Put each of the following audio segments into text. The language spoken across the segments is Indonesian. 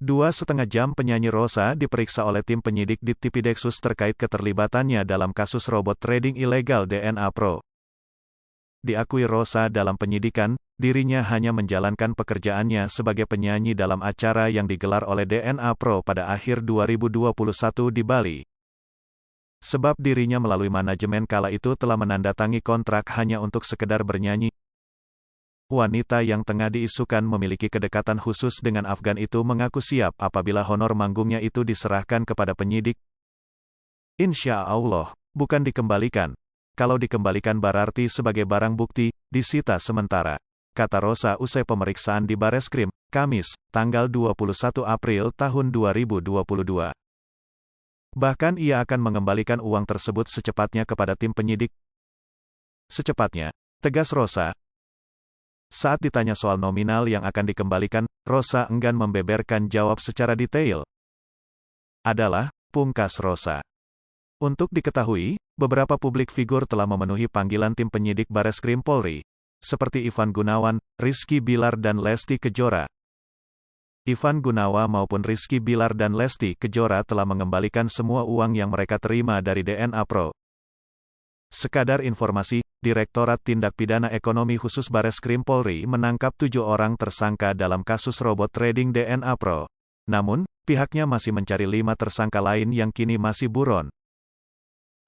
2,5 jam penyanyi Rosa diperiksa oleh tim penyidik di Tipidexus terkait keterlibatannya dalam kasus robot trading ilegal DNA Pro. Diakui Rosa dalam penyidikan, dirinya hanya menjalankan pekerjaannya sebagai penyanyi dalam acara yang digelar oleh DNA Pro pada akhir 2021 di Bali. Sebab dirinya melalui manajemen kala itu telah menandatangi kontrak hanya untuk sekedar bernyanyi. Wanita yang tengah diisukan memiliki kedekatan khusus dengan Afgan itu mengaku siap apabila honor manggungnya itu diserahkan kepada penyidik. Insya Allah, bukan dikembalikan. Kalau dikembalikan berarti sebagai barang bukti, disita sementara, kata Rosa usai pemeriksaan di Bareskrim, Kamis, tanggal 21 April tahun 2022. Bahkan ia akan mengembalikan uang tersebut secepatnya kepada tim penyidik. Secepatnya, tegas Rosa. Saat ditanya soal nominal yang akan dikembalikan, Rosa enggan membeberkan jawab secara detail. Adalah, pungkas Rosa. Untuk diketahui, beberapa publik figur telah memenuhi panggilan tim penyidik Bareskrim Polri, seperti Ivan Gunawan, Rizky Bilar dan Lesti Kejora. Ivan Gunawan maupun Rizky Bilar dan Lesti Kejora telah mengembalikan semua uang yang mereka terima dari DNA Pro. Sekadar informasi, Direktorat Tindak Pidana Ekonomi Khusus Bareskrim Polri menangkap 7 orang tersangka dalam kasus robot trading DNA Pro. Namun, pihaknya masih mencari 5 tersangka lain yang kini masih buron.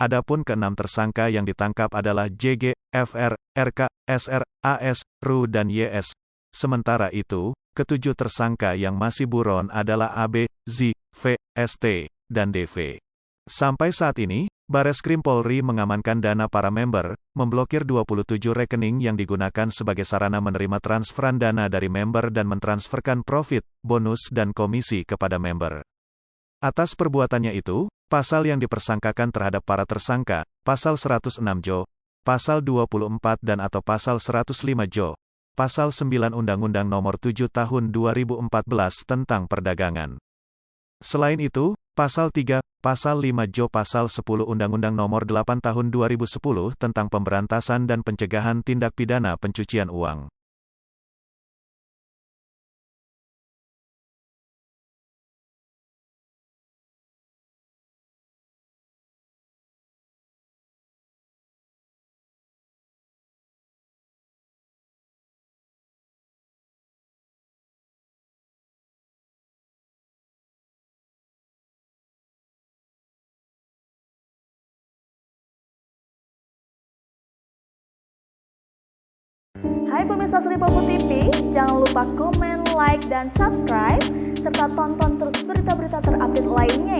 Adapun ke-6 tersangka yang ditangkap adalah JG, FR, RK, SR, AS, RU dan YS. Sementara itu, ke-7 tersangka yang masih buron adalah AB, Z, V, ST, dan DV. Sampai saat ini, Bareskrim Polri mengamankan dana para member, memblokir 27 rekening yang digunakan sebagai sarana menerima transferan dana dari member dan mentransferkan profit, bonus dan komisi kepada member. Atas perbuatannya itu, pasal yang dipersangkakan terhadap para tersangka, pasal 106 Jo, pasal 24 dan atau pasal 105 Jo, pasal 9 Undang-Undang Nomor 7 Tahun 2014 tentang Perdagangan. Selain itu, pasal 3, pasal 5 Jo, pasal 10 Undang-Undang Nomor 8 Tahun 2010 tentang Pemberantasan dan Pencegahan Tindak Pidana Pencucian Uang. Hai pemirsa Sri Popo TV, jangan lupa komen, like, dan subscribe, serta tonton terus berita-berita terupdate lainnya